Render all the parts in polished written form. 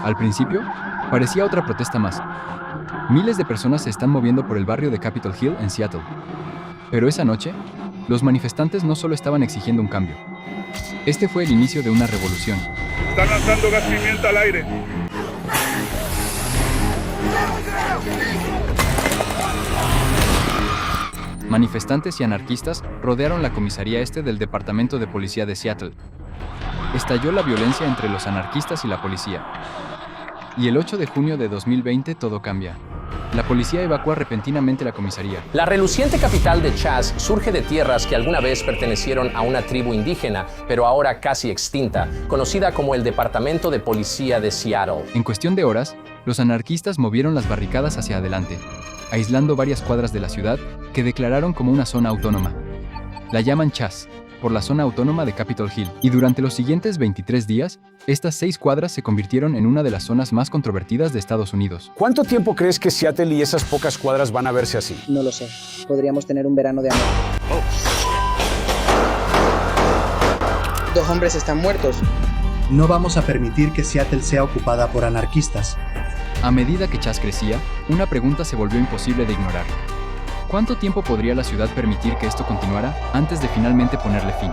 Al principio, parecía otra protesta más. Miles de personas se están moviendo por el barrio de Capitol Hill en Seattle. Pero esa noche, los manifestantes no solo estaban exigiendo un cambio. Este fue el inicio de una revolución. Están lanzando gas pimienta al aire. Manifestantes y anarquistas rodearon la comisaría este del Departamento de Policía de Seattle. Estalló la violencia entre los anarquistas y la policía. Y el 8 de junio de 2020 todo cambia. La policía evacúa repentinamente la comisaría. La reluciente capital de Chas surge de tierras que alguna vez pertenecieron a una tribu indígena, pero ahora casi extinta, conocida como el Departamento de Policía de Seattle. En cuestión de horas, los anarquistas movieron las barricadas hacia adelante, aislando varias cuadras de la ciudad que declararon como una zona autónoma. La llaman Chas, por la zona autónoma de Capitol Hill. Y durante los siguientes 23 días, estas 6 cuadras se convirtieron en una de las zonas más controvertidas de Estados Unidos. ¿Cuánto tiempo crees que Seattle y esas pocas cuadras van a verse así? No lo sé. Podríamos tener un verano de amor. 2 hombres están muertos. No vamos a permitir que Seattle sea ocupada por anarquistas. A medida que Chas crecía, una pregunta se volvió imposible de ignorar. ¿Cuánto tiempo podría la ciudad permitir que esto continuara antes de finalmente ponerle fin?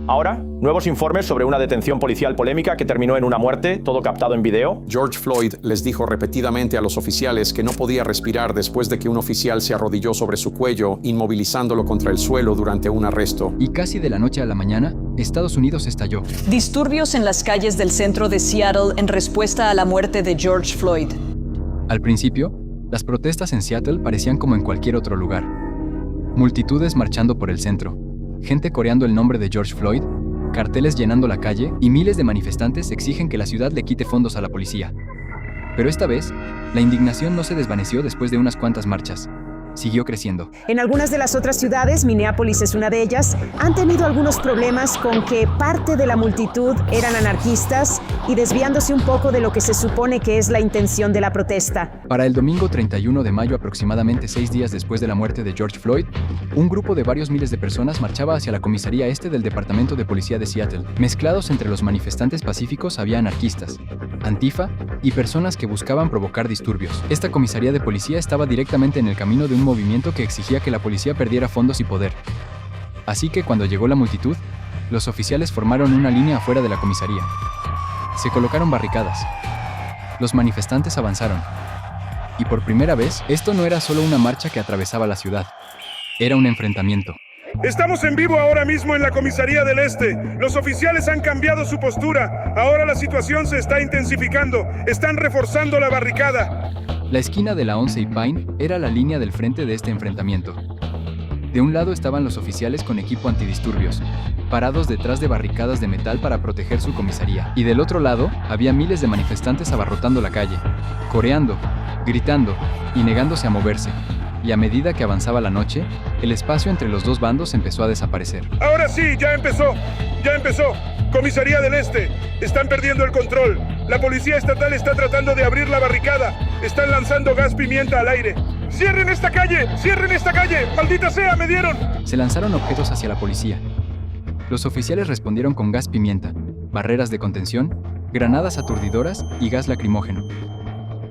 Ahora, nuevos informes sobre una detención policial polémica que terminó en una muerte, todo captado en video. George Floyd les dijo repetidamente a los oficiales que no podía respirar después de que un oficial se arrodilló sobre su cuello, inmovilizándolo contra el suelo durante un arresto. Y casi de la noche a la mañana, Estados Unidos estalló. Disturbios en las calles del centro de Seattle en respuesta a la muerte de George Floyd. Al principio, las protestas en Seattle parecían como en cualquier otro lugar. Multitudes marchando por el centro, gente coreando el nombre de George Floyd, carteles llenando la calle y miles de manifestantes exigen que la ciudad le quite fondos a la policía. Pero esta vez, la indignación no se desvaneció después de unas cuantas marchas. Siguió creciendo. En algunas de las otras ciudades, Minneapolis es una de ellas, han tenido algunos problemas con que parte de la multitud eran anarquistas y desviándose un poco de lo que se supone que es la intención de la protesta. Para el domingo 31 de mayo, aproximadamente 6 días después de la muerte de George Floyd, un grupo de varios miles de personas marchaba hacia la comisaría este del Departamento de Policía de Seattle. Mezclados entre los manifestantes pacíficos había anarquistas, Antifa y personas que buscaban provocar disturbios. Esta comisaría de policía estaba directamente en el camino de un movimiento que exigía que la policía perdiera fondos y poder. Así que cuando llegó la multitud, los oficiales formaron una línea afuera de la comisaría. Se colocaron barricadas. Los manifestantes avanzaron. Y por primera vez, esto no era solo una marcha que atravesaba la ciudad. Era un enfrentamiento. Estamos en vivo ahora mismo en la comisaría del Este. Los oficiales han cambiado su postura. Ahora la situación se está intensificando. Están reforzando la barricada. La esquina de la 11 y Pine era la línea del frente de este enfrentamiento. De un lado estaban los oficiales con equipo antidisturbios, parados detrás de barricadas de metal para proteger su comisaría. Y del otro lado, había miles de manifestantes abarrotando la calle, coreando, gritando y negándose a moverse. Y a medida que avanzaba la noche, el espacio entre los dos bandos empezó a desaparecer. Ahora sí, ya empezó. Ya empezó. Comisaría del Este. Están perdiendo el control. La policía estatal está tratando de abrir la barricada. Están lanzando gas pimienta al aire. ¡Cierren esta calle! ¡Cierren esta calle! ¡Maldita sea, me dieron! Se lanzaron objetos hacia la policía. Los oficiales respondieron con gas pimienta, barreras de contención, granadas aturdidoras y gas lacrimógeno.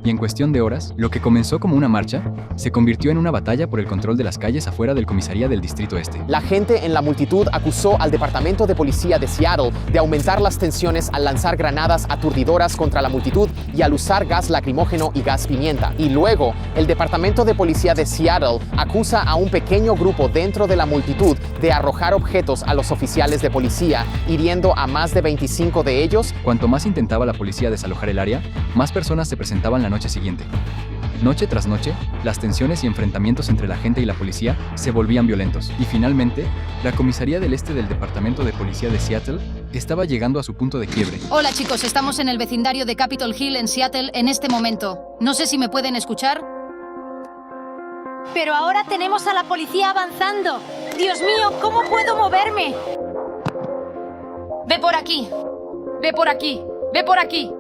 Y en cuestión de horas, lo que comenzó como una marcha, se convirtió en una batalla por el control de las calles afuera del comisaría del Distrito Este. La gente en la multitud acusó al Departamento de Policía de Seattle de aumentar las tensiones al lanzar granadas aturdidoras contra la multitud y al usar gas lacrimógeno y gas pimienta. Y luego, el Departamento de Policía de Seattle acusa a un pequeño grupo dentro de la multitud de arrojar objetos a los oficiales de policía, hiriendo a más de 25 de ellos. Cuanto más intentaba la policía desalojar el área, más personas se presentaban la noche siguiente. Noche tras noche, las tensiones y enfrentamientos entre la gente y la policía se volvían violentos. Y finalmente, la comisaría del Este del Departamento de Policía de Seattle estaba llegando a su punto de quiebre. Hola chicos, estamos en el vecindario de Capitol Hill en Seattle en este momento. No sé si me pueden escuchar. Pero ahora tenemos a la policía avanzando. Dios mío, ¿cómo puedo moverme? Ve por aquí. Ve por aquí. Ve por aquí.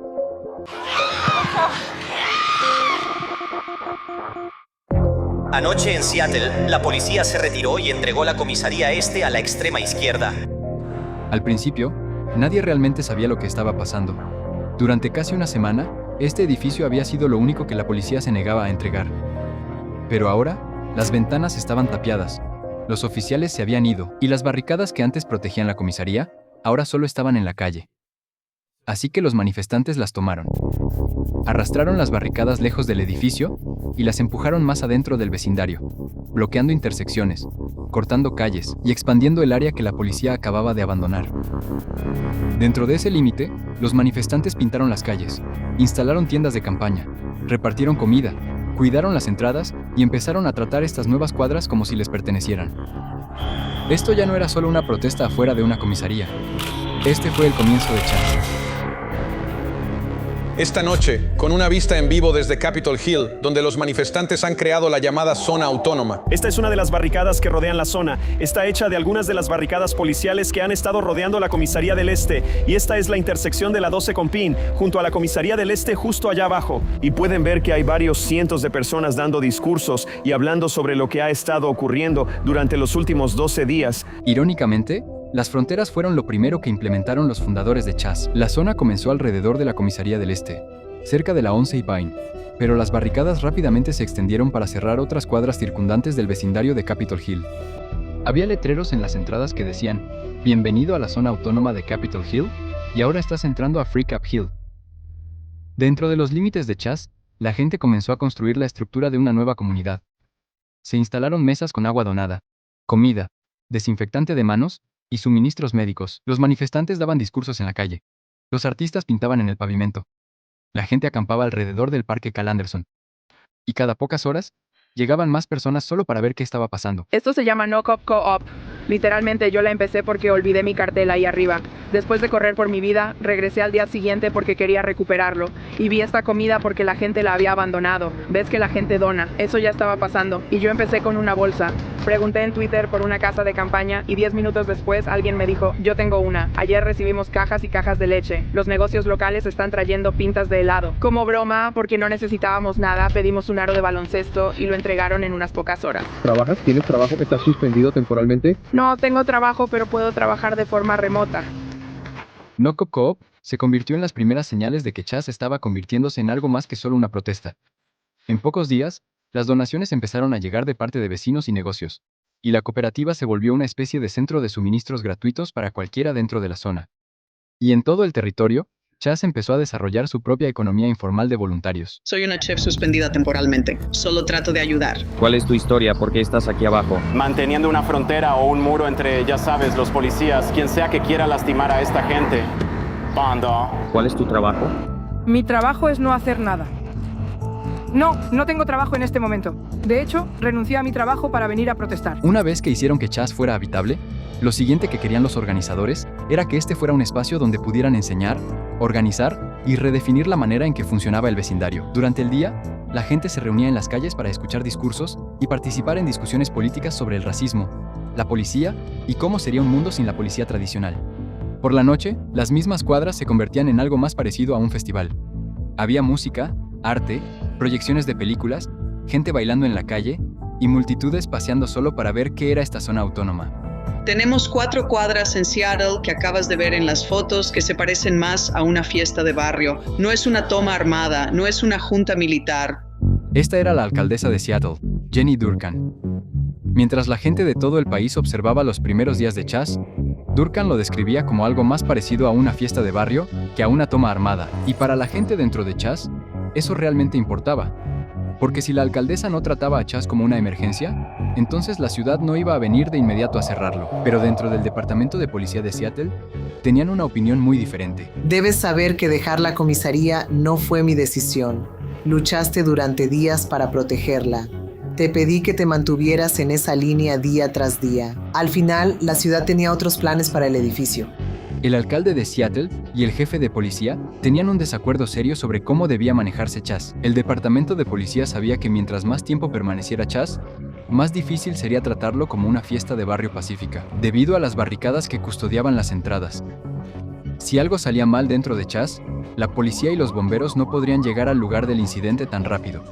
Anoche en Seattle, la policía se retiró y entregó la comisaría este a la extrema izquierda. Al principio, nadie realmente sabía lo que estaba pasando. Durante casi una semana, este edificio había sido lo único que la policía se negaba a entregar. Pero ahora, las ventanas estaban tapiadas, los oficiales se habían ido, y las barricadas que antes protegían la comisaría, ahora solo estaban en la calle. Así que los manifestantes las tomaron. Arrastraron las barricadas lejos del edificio y las empujaron más adentro del vecindario, bloqueando intersecciones, cortando calles y expandiendo el área que la policía acababa de abandonar. Dentro de ese límite, los manifestantes pintaron las calles, instalaron tiendas de campaña, repartieron comida, cuidaron las entradas y empezaron a tratar estas nuevas cuadras como si les pertenecieran. Esto ya no era solo una protesta afuera de una comisaría. Este fue el comienzo de Chas. Esta noche, con una vista en vivo desde Capitol Hill, donde los manifestantes han creado la llamada zona autónoma. Esta es una de las barricadas que rodean la zona. Está hecha de algunas de las barricadas policiales que han estado rodeando la comisaría del Este. Y esta es la intersección de la 12 con Pin, junto a la comisaría del Este justo allá abajo. Y pueden ver que hay varios cientos de personas dando discursos y hablando sobre lo que ha estado ocurriendo durante los últimos 12 días. Irónicamente, las fronteras fueron lo primero que implementaron los fundadores de Chas. La zona comenzó alrededor de la comisaría del Este, cerca de la 11 y Vine, pero las barricadas rápidamente se extendieron para cerrar otras cuadras circundantes del vecindario de Capitol Hill. Había letreros en las entradas que decían, "Bienvenido a la zona autónoma de Capitol Hill, y ahora estás entrando a Free Cap Hill". Dentro de los límites de Chas, la gente comenzó a construir la estructura de una nueva comunidad. Se instalaron mesas con agua donada, comida, desinfectante de manos, y suministros médicos. Los manifestantes daban discursos en la calle. Los artistas pintaban en el pavimento. La gente acampaba alrededor del parque Cal Anderson. Y cada pocas horas, llegaban más personas solo para ver qué estaba pasando. Esto se llama No Cop Co-op. Literalmente yo la empecé porque olvidé mi cartel ahí arriba. Después de correr por mi vida, regresé al día siguiente porque quería recuperarlo. Y vi esta comida porque la gente la había abandonado. Ves que la gente dona. Eso ya estaba pasando. Y yo empecé con una bolsa. Pregunté en Twitter por una casa de campaña y 10 minutos después alguien me dijo, yo tengo una. Ayer recibimos cajas y cajas de leche. Los negocios locales están trayendo pintas de helado. Como broma, porque no necesitábamos nada, pedimos un aro de baloncesto y lo entregaron en unas pocas horas. ¿Trabajas? ¿Tienes trabajo que está suspendido temporalmente? No tengo trabajo, pero puedo trabajar de forma remota. No Cop Co-op se convirtió en las primeras señales de que Chas estaba convirtiéndose en algo más que solo una protesta. En pocos días, las donaciones empezaron a llegar de parte de vecinos y negocios, y la cooperativa se volvió una especie de centro de suministros gratuitos para cualquiera dentro de la zona. Y en todo el territorio, Chas empezó a desarrollar su propia economía informal de voluntarios. Soy una chef suspendida temporalmente. Solo trato de ayudar. ¿Cuál es tu historia? ¿Por qué estás aquí abajo? Manteniendo una frontera o un muro entre, ya sabes, los policías, quien sea que quiera lastimar a esta gente. Banda. ¿Cuál es tu trabajo? Mi trabajo es no hacer nada. No tengo trabajo en este momento. De hecho, renuncié a mi trabajo para venir a protestar. Una vez que hicieron que Chas fuera habitable, lo siguiente que querían los organizadores era que este fuera un espacio donde pudieran enseñar, organizar y redefinir la manera en que funcionaba el vecindario. Durante el día, la gente se reunía en las calles para escuchar discursos y participar en discusiones políticas sobre el racismo, la policía y cómo sería un mundo sin la policía tradicional. Por la noche, las mismas cuadras se convertían en algo más parecido a un festival. Había música, arte, proyecciones de películas, gente bailando en la calle y multitudes paseando solo para ver qué era esta zona autónoma. Tenemos 4 cuadras en Seattle que acabas de ver en las fotos que se parecen más a una fiesta de barrio. No es una toma armada, no es una junta militar. Esta era la alcaldesa de Seattle, Jenny Durkan. Mientras la gente de todo el país observaba los primeros días de Chas, Durkan lo describía como algo más parecido a una fiesta de barrio que a una toma armada. Y para la gente dentro de Chas, eso realmente importaba. Porque si la alcaldesa no trataba a Chas como una emergencia, entonces la ciudad no iba a venir de inmediato a cerrarlo. Pero dentro del departamento de policía de Seattle, tenían una opinión muy diferente. Debes saber que dejar la comisaría no fue mi decisión. Luchaste durante días para protegerla. Te pedí que te mantuvieras en esa línea día tras día. Al final, la ciudad tenía otros planes para el edificio. El alcalde de Seattle y el jefe de policía tenían un desacuerdo serio sobre cómo debía manejarse Chas. El departamento de policía sabía que mientras más tiempo permaneciera Chas, más difícil sería tratarlo como una fiesta de barrio pacífica, debido a las barricadas que custodiaban las entradas. Si algo salía mal dentro de Chas, la policía y los bomberos no podrían llegar al lugar del incidente tan rápido.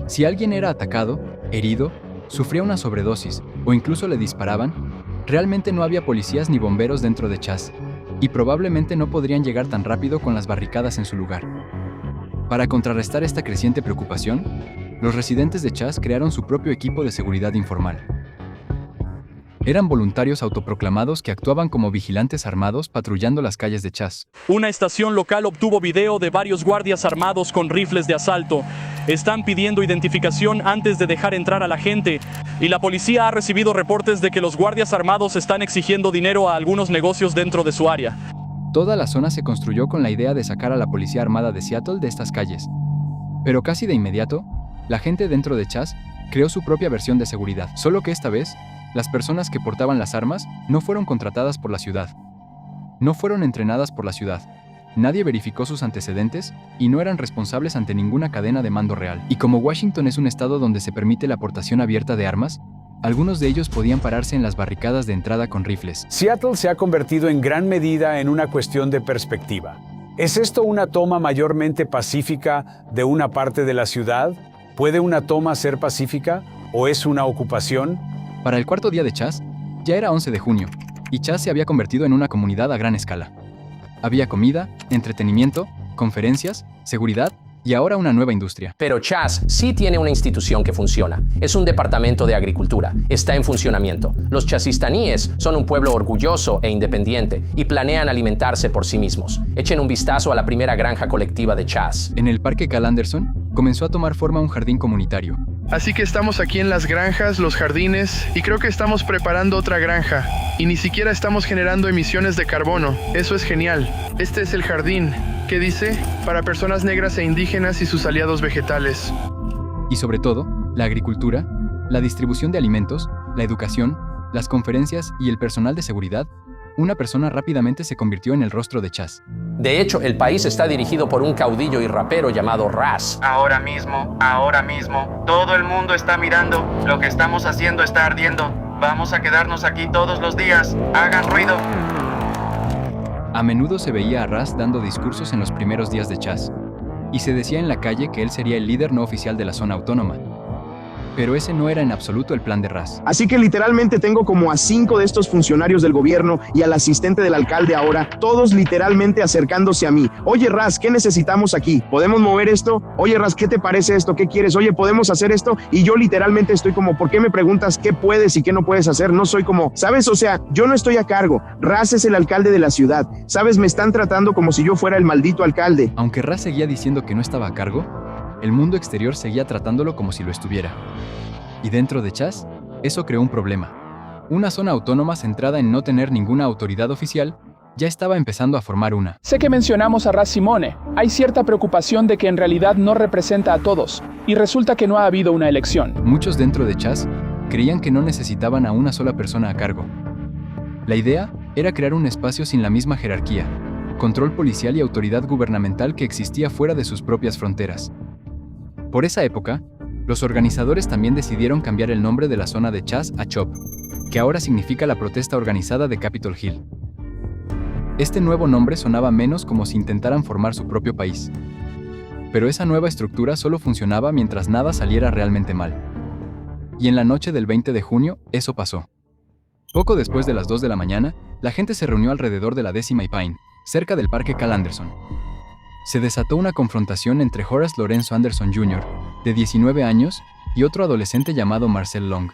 Si alguien era atacado, herido, sufría una sobredosis o incluso le disparaban, Realmente no había policías ni bomberos dentro de Chas, y probablemente no podrían llegar tan rápido con las barricadas en su lugar. Para contrarrestar esta creciente preocupación, los residentes de Chas crearon su propio equipo de seguridad informal. Eran voluntarios autoproclamados que actuaban como vigilantes armados patrullando las calles de Chas. Una estación local obtuvo video de varios guardias armados con rifles de asalto. Están pidiendo identificación antes de dejar entrar a la gente, y la policía ha recibido reportes de que los guardias armados están exigiendo dinero a algunos negocios dentro de su área. Toda la zona se construyó con la idea de sacar a la policía armada de Seattle de estas calles. Pero casi de inmediato, la gente dentro de Chas creó su propia versión de seguridad, solo que esta vez, las personas que portaban las armas no fueron contratadas por la ciudad. No fueron entrenadas por la ciudad. Nadie verificó sus antecedentes y no eran responsables ante ninguna cadena de mando real. Y como Washington es un estado donde se permite la aportación abierta de armas, algunos de ellos podían pararse en las barricadas de entrada con rifles. Seattle se ha convertido en gran medida en una cuestión de perspectiva. ¿Es esto una toma mayormente pacífica de una parte de la ciudad? ¿Puede una toma ser pacífica o es una ocupación? Para el cuarto día de Chas, ya era 11 de junio, y Chas se había convertido en una comunidad a gran escala. Había comida, entretenimiento, conferencias, seguridad y ahora una nueva industria. Pero Chas sí tiene una institución que funciona. Es un departamento de agricultura. Está en funcionamiento. Los chasistaníes son un pueblo orgulloso e independiente y planean alimentarse por sí mismos. Echen un vistazo a la primera granja colectiva de Chas. En el Parque Cal Anderson comenzó a tomar forma un jardín comunitario. Así que estamos aquí en las granjas, los jardines, y creo que estamos preparando otra granja. Y ni siquiera estamos generando emisiones de carbono. Eso es genial. Este es el jardín. ¿Qué dice? Para personas negras e indígenas y sus aliados vegetales. Y sobre todo, la agricultura, la distribución de alimentos, la educación, las conferencias y el personal de seguridad. Una persona rápidamente se convirtió en el rostro de Chas. De hecho, el país está dirigido por un caudillo y rapero llamado Raz. Ahora mismo, todo el mundo está mirando. Lo que estamos haciendo está ardiendo. Vamos a quedarnos aquí todos los días. Hagan ruido. A menudo se veía a Raz dando discursos en los primeros días de Chas, y se decía en la calle que él sería el líder no oficial de la zona autónoma. Pero ese no era en absoluto el plan de Raz. Así que literalmente tengo como a 5 de estos funcionarios del gobierno y al asistente del alcalde ahora, todos literalmente acercándose a mí. Oye Raz, ¿qué necesitamos aquí? ¿Podemos mover esto? Oye Raz, ¿qué te parece esto? ¿Qué quieres? Oye, ¿podemos hacer esto? Y yo literalmente estoy como, ¿por qué me preguntas qué puedes y qué no puedes hacer? No soy como, ¿sabes? O sea, yo no estoy a cargo. Raz es el alcalde de la ciudad. ¿Sabes? Me están tratando como si yo fuera el maldito alcalde. Aunque Raz seguía diciendo que no estaba a cargo, el mundo exterior seguía tratándolo como si lo estuviera. Y dentro de Chas, eso creó un problema. Una zona autónoma centrada en no tener ninguna autoridad oficial ya estaba empezando a formar una. Sé que mencionamos a Raz Simone. Hay cierta preocupación de que en realidad no representa a todos, y resulta que no ha habido una elección. Muchos dentro de Chas creían que no necesitaban a una sola persona a cargo. La idea era crear un espacio sin la misma jerarquía, control policial y autoridad gubernamental que existía fuera de sus propias fronteras. Por esa época, los organizadores también decidieron cambiar el nombre de la zona de Chas a CHOP, que ahora significa la protesta organizada de Capitol Hill. Este nuevo nombre sonaba menos como si intentaran formar su propio país. Pero esa nueva estructura solo funcionaba mientras nada saliera realmente mal. Y en la noche del 20 de junio, eso pasó. Poco después de las 2 de la mañana, la gente se reunió alrededor de la 10ª y Pine, cerca del Parque Cal Anderson. Se desató una confrontación entre Horace Lorenzo Anderson Jr., de 19 años, y otro adolescente llamado Marcel Long.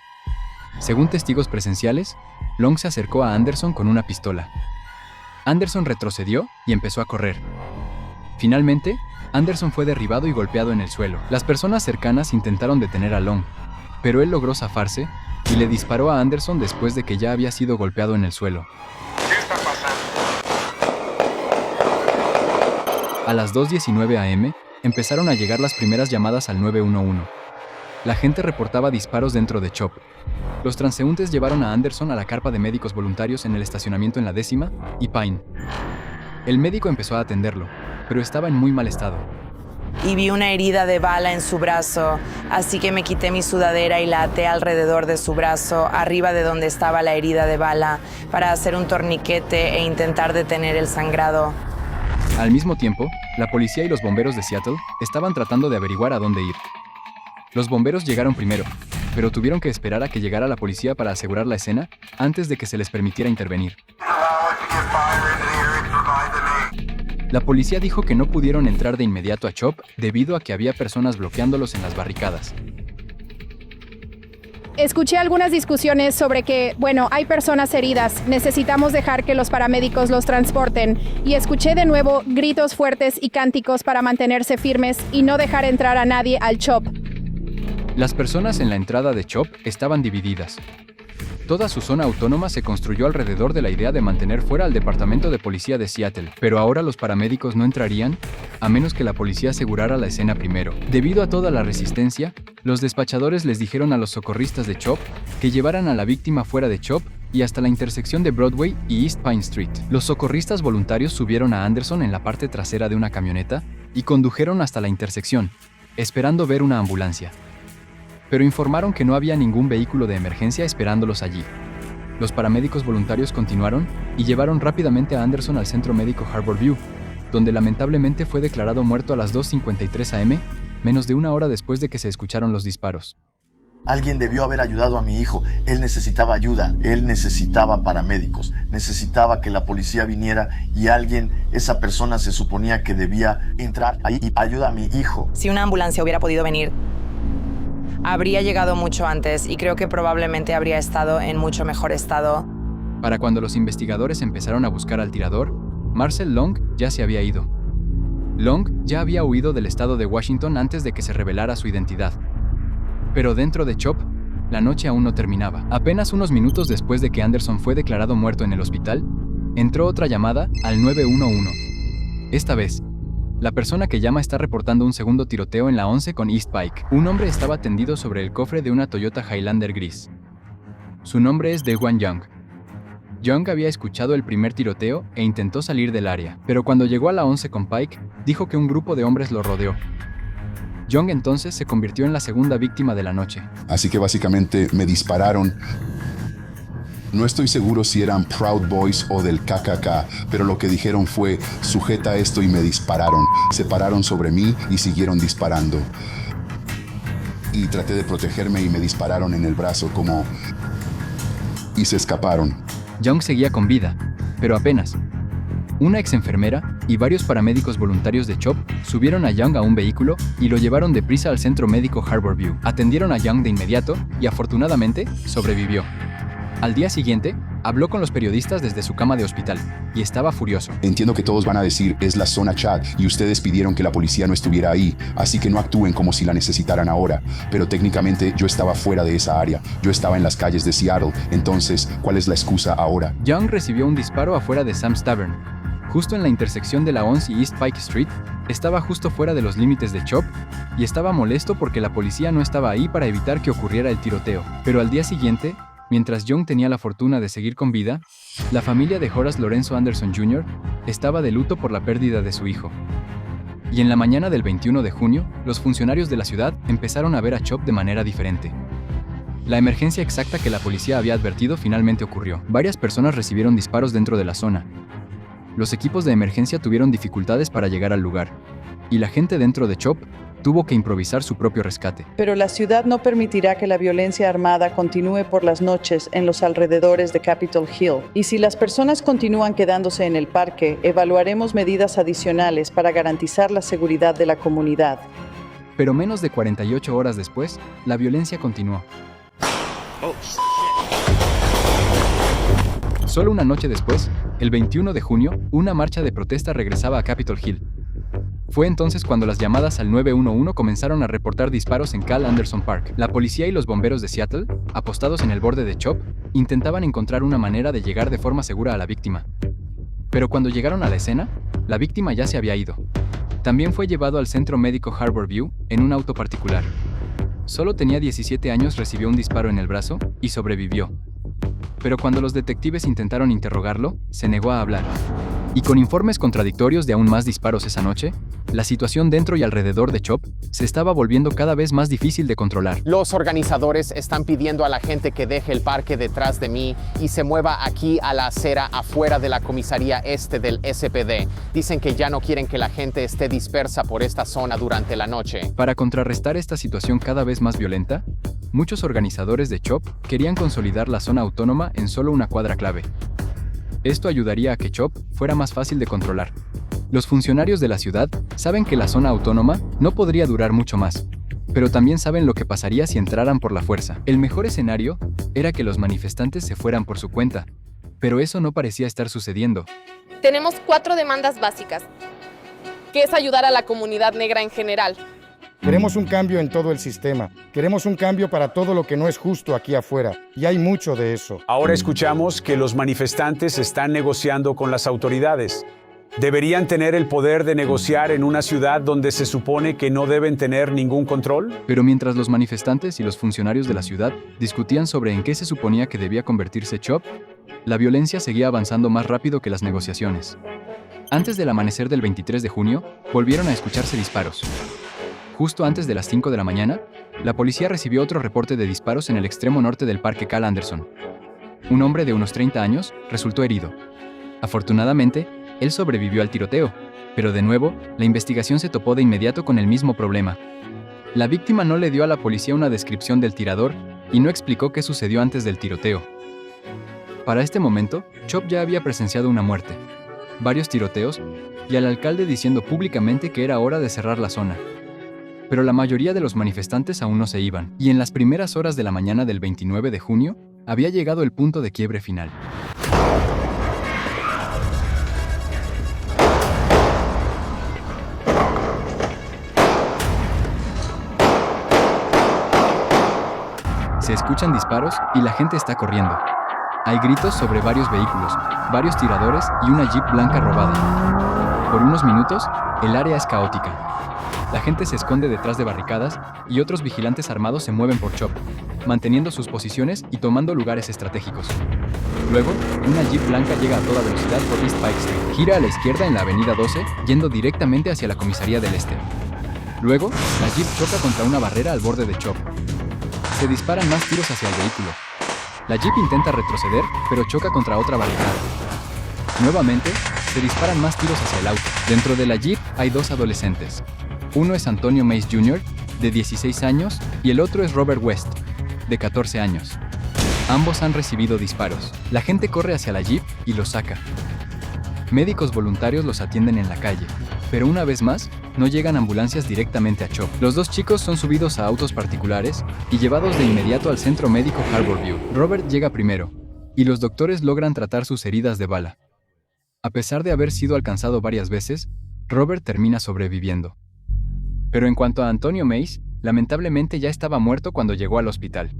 Según testigos presenciales, Long se acercó a Anderson con una pistola. Anderson retrocedió y empezó a correr. Finalmente, Anderson fue derribado y golpeado en el suelo. Las personas cercanas intentaron detener a Long, pero él logró zafarse y le disparó a Anderson después de que ya había sido golpeado en el suelo. ¿Qué está pasando? A las 2:19 a.m., empezaron a llegar las primeras llamadas al 911. La gente reportaba disparos dentro de CHOP. Los transeúntes llevaron a Anderson a la carpa de médicos voluntarios en el estacionamiento en la 10ª y Pine. El médico empezó a atenderlo, pero estaba en muy mal estado. Y vi una herida de bala en su brazo, así que me quité mi sudadera y la até alrededor de su brazo, arriba de donde estaba la herida de bala, para hacer un torniquete e intentar detener el sangrado. Al mismo tiempo, la policía y los bomberos de Seattle estaban tratando de averiguar a dónde ir. Los bomberos llegaron primero, pero tuvieron que esperar a que llegara la policía para asegurar la escena antes de que se les permitiera intervenir. La policía dijo que no pudieron entrar de inmediato a Chop debido a que había personas bloqueándolos en las barricadas. Escuché algunas discusiones sobre que, hay personas heridas, necesitamos dejar que los paramédicos los transporten. Y escuché de nuevo gritos fuertes y cánticos para mantenerse firmes y no dejar entrar a nadie al Chop. Las personas en la entrada de Chop estaban divididas. Toda su zona autónoma se construyó alrededor de la idea de mantener fuera al Departamento de Policía de Seattle, pero ahora los paramédicos no entrarían a menos que la policía asegurara la escena primero. Debido a toda la resistencia, los despachadores les dijeron a los socorristas de Chop que llevaran a la víctima fuera de Chop y hasta la intersección de Broadway y East Pine Street. Los socorristas voluntarios subieron a Anderson en la parte trasera de una camioneta y condujeron hasta la intersección, esperando ver una ambulancia. Pero informaron que no había ningún vehículo de emergencia esperándolos allí. Los paramédicos voluntarios continuaron y llevaron rápidamente a Anderson al centro médico Harbor View, donde lamentablemente fue declarado muerto a las 2:53 am, menos de una hora después de que se escucharon los disparos. Alguien debió haber ayudado a mi hijo. Él necesitaba ayuda, él necesitaba paramédicos, necesitaba que la policía viniera y esa persona se suponía que debía entrar ahí y ayuda a mi hijo. Si una ambulancia hubiera podido venir, habría llegado mucho antes y creo que probablemente habría estado en mucho mejor estado. Para cuando los investigadores empezaron a buscar al tirador, Marcel Long ya se había ido. Long ya había huido del estado de Washington antes de que se revelara su identidad. Pero dentro de Chop, la noche aún no terminaba. Apenas unos minutos después de que Anderson fue declarado muerto en el hospital, entró otra llamada al 911. Esta vez, la persona que llama está reportando un segundo tiroteo en la 11 con East Pike. Un hombre estaba tendido sobre el cofre de una Toyota Highlander gris. Su nombre es Daewon Young. Young había escuchado el primer tiroteo e intentó salir del área, pero cuando llegó a la 11 con Pike, dijo que un grupo de hombres lo rodeó. Young entonces se convirtió en la segunda víctima de la noche. Así que básicamente me dispararon. No estoy seguro si eran Proud Boys o del KKK, pero lo que dijeron fue, sujeta esto y me dispararon. Se pararon sobre mí y siguieron disparando. Y traté de protegerme y me dispararon en el brazo y se escaparon. Young seguía con vida, pero apenas. Una ex enfermera y varios paramédicos voluntarios de Chop subieron a Young a un vehículo y lo llevaron deprisa al centro médico Harbor View. Atendieron a Young de inmediato y afortunadamente sobrevivió. Al día siguiente, habló con los periodistas desde su cama de hospital y estaba furioso. Entiendo que todos van a decir, es la zona Chad y ustedes pidieron que la policía no estuviera ahí, así que no actúen como si la necesitaran ahora. Pero técnicamente yo estaba fuera de esa área, yo estaba en las calles de Seattle, entonces, ¿cuál es la excusa ahora? Young recibió un disparo afuera de Sam's Tavern, justo en la intersección de la 11 y East Pike Street. Estaba justo fuera de los límites de Chop y estaba molesto porque la policía no estaba ahí para evitar que ocurriera el tiroteo. Pero al día siguiente, mientras Young tenía la fortuna de seguir con vida, la familia de Horace Lorenzo Anderson Jr. estaba de luto por la pérdida de su hijo. Y en la mañana del 21 de junio, los funcionarios de la ciudad empezaron a ver a Chop de manera diferente. La emergencia exacta que la policía había advertido finalmente ocurrió. Varias personas recibieron disparos dentro de la zona. Los equipos de emergencia tuvieron dificultades para llegar al lugar, y la gente dentro de Chop tuvo que improvisar su propio rescate. Pero la ciudad no permitirá que la violencia armada continúe por las noches en los alrededores de Capitol Hill. Y si las personas continúan quedándose en el parque, evaluaremos medidas adicionales para garantizar la seguridad de la comunidad. Pero menos de 48 horas después, la violencia continuó. Solo una noche después, el 21 de junio, una marcha de protesta regresaba a Capitol Hill. Fue entonces cuando las llamadas al 911 comenzaron a reportar disparos en Cal Anderson Park. La policía y los bomberos de Seattle, apostados en el borde de Chop, intentaban encontrar una manera de llegar de forma segura a la víctima. Pero cuando llegaron a la escena, la víctima ya se había ido. También fue llevado al centro médico Harbor View en un auto particular. Solo tenía 17 años, recibió un disparo en el brazo y sobrevivió. Pero cuando los detectives intentaron interrogarlo, se negó a hablar. Y con informes contradictorios de aún más disparos esa noche, la situación dentro y alrededor de Chop se estaba volviendo cada vez más difícil de controlar. Los organizadores están pidiendo a la gente que deje el parque detrás de mí y se mueva aquí a la acera afuera de la comisaría este del SPD. Dicen que ya no quieren que la gente esté dispersa por esta zona durante la noche. Para contrarrestar esta situación cada vez más violenta, muchos organizadores de CHOP querían consolidar la zona autónoma en solo una cuadra clave. Esto ayudaría a que CHOP fuera más fácil de controlar. Los funcionarios de la ciudad saben que la zona autónoma no podría durar mucho más, pero también saben lo que pasaría si entraran por la fuerza. El mejor escenario era que los manifestantes se fueran por su cuenta, pero eso no parecía estar sucediendo. Tenemos 4 demandas básicas, que es ayudar a la comunidad negra en general. Queremos un cambio en todo el sistema. Queremos un cambio para todo lo que no es justo aquí afuera. Y hay mucho de eso. Ahora escuchamos que los manifestantes están negociando con las autoridades. ¿Deberían tener el poder de negociar en una ciudad donde se supone que no deben tener ningún control? Pero mientras los manifestantes y los funcionarios de la ciudad discutían sobre en qué se suponía que debía convertirse CHOP, la violencia seguía avanzando más rápido que las negociaciones. Antes del amanecer del 23 de junio, volvieron a escucharse disparos. Justo antes de las 5 de la mañana, la policía recibió otro reporte de disparos en el extremo norte del parque Cal Anderson. Un hombre de unos 30 años resultó herido. Afortunadamente, él sobrevivió al tiroteo, pero de nuevo, la investigación se topó de inmediato con el mismo problema. La víctima no le dio a la policía una descripción del tirador y no explicó qué sucedió antes del tiroteo. Para este momento, CHOP ya había presenciado una muerte, varios tiroteos y al alcalde diciendo públicamente que era hora de cerrar la zona. Pero la mayoría de los manifestantes aún no se iban, y en las primeras horas de la mañana del 29 de junio, había llegado el punto de quiebre final. Se escuchan disparos y la gente está corriendo. Hay gritos sobre varios vehículos, varios tiradores y una Jeep blanca robada. Por unos minutos, el área es caótica. La gente se esconde detrás de barricadas y otros vigilantes armados se mueven por CHOP, manteniendo sus posiciones y tomando lugares estratégicos. Luego, una Jeep blanca llega a toda velocidad por East Pike Street. Gira a la izquierda en la avenida 12, yendo directamente hacia la comisaría del este. Luego, la Jeep choca contra una barrera al borde de CHOP. Se disparan más tiros hacia el vehículo. La Jeep intenta retroceder, pero choca contra otra barricada. Nuevamente, se disparan más tiros hacia el auto. Dentro de la Jeep hay 2 adolescentes. Uno es Antonio Mays Jr., de 16 años, y el otro es Robert West, de 14 años. Ambos han recibido disparos. La gente corre hacia la Jeep y los saca. Médicos voluntarios los atienden en la calle, pero una vez más, no llegan ambulancias directamente a CHOP. Los 2 chicos son subidos a autos particulares y llevados de inmediato al centro médico Harborview. Robert llega primero, y los doctores logran tratar sus heridas de bala. A pesar de haber sido alcanzado varias veces, Robert termina sobreviviendo. Pero en cuanto a Antonio Mays, lamentablemente ya estaba muerto cuando llegó al hospital.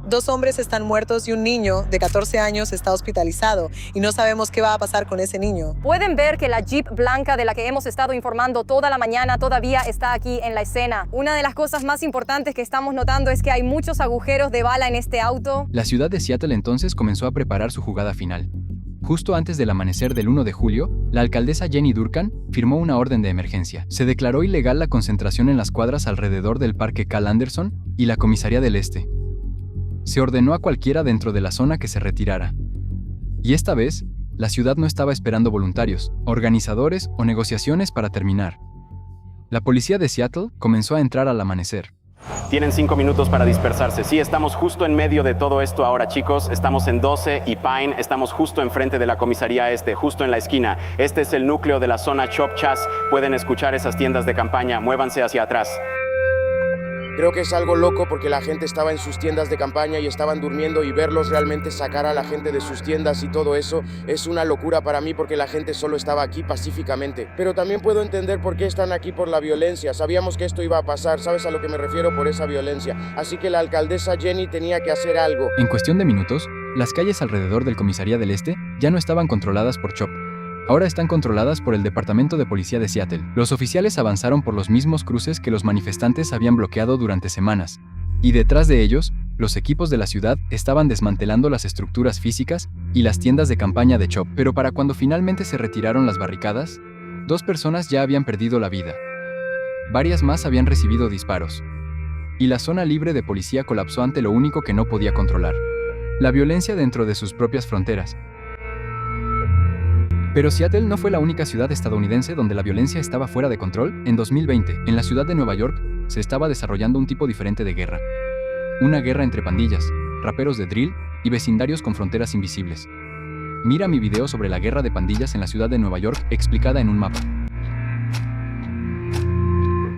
2 hombres están muertos y un niño de 14 años está hospitalizado y no sabemos qué va a pasar con ese niño. Pueden ver que la Jeep blanca de la que hemos estado informando toda la mañana todavía está aquí en la escena. Una de las cosas más importantes que estamos notando es que hay muchos agujeros de bala en este auto. La ciudad de Seattle entonces comenzó a preparar su jugada final. Justo antes del amanecer del 1 de julio, la alcaldesa Jenny Durkan firmó una orden de emergencia. Se declaró ilegal la concentración en las cuadras alrededor del parque Cal Anderson y la comisaría del este. Se ordenó a cualquiera dentro de la zona que se retirara. Y esta vez, la ciudad no estaba esperando voluntarios, organizadores o negociaciones para terminar. La policía de Seattle comenzó a entrar al amanecer. Tienen 5 minutos para dispersarse. Sí, estamos justo en medio de todo esto ahora, chicos. Estamos en 12 y Pine. Estamos justo enfrente de la comisaría este, justo en la esquina. Este es el núcleo de la zona Chop Chas. Pueden escuchar esas tiendas de campaña. Muévanse hacia atrás. Creo que es algo loco porque la gente estaba en sus tiendas de campaña y estaban durmiendo, y verlos realmente sacar a la gente de sus tiendas y todo eso es una locura para mí porque la gente solo estaba aquí pacíficamente. Pero también puedo entender por qué están aquí, por la violencia. Sabíamos que esto iba a pasar, ¿sabes a lo que me refiero por esa violencia? Así que la alcaldesa Jenny tenía que hacer algo. En cuestión de minutos, las calles alrededor del Comisaría del Este ya no estaban controladas por CHOP. Ahora están controladas por el Departamento de Policía de Seattle. Los oficiales avanzaron por los mismos cruces que los manifestantes habían bloqueado durante semanas, y detrás de ellos, los equipos de la ciudad estaban desmantelando las estructuras físicas y las tiendas de campaña de CHOP. Pero para cuando finalmente se retiraron las barricadas, 2 personas ya habían perdido la vida. Varias más habían recibido disparos. Y la zona libre de policía colapsó ante lo único que no podía controlar: la violencia dentro de sus propias fronteras. Pero Seattle no fue la única ciudad estadounidense donde la violencia estaba fuera de control. En 2020, en la ciudad de Nueva York, se estaba desarrollando un tipo diferente de guerra. Una guerra entre pandillas, raperos de drill y vecindarios con fronteras invisibles. Mira mi video sobre la guerra de pandillas en la ciudad de Nueva York explicada en un mapa.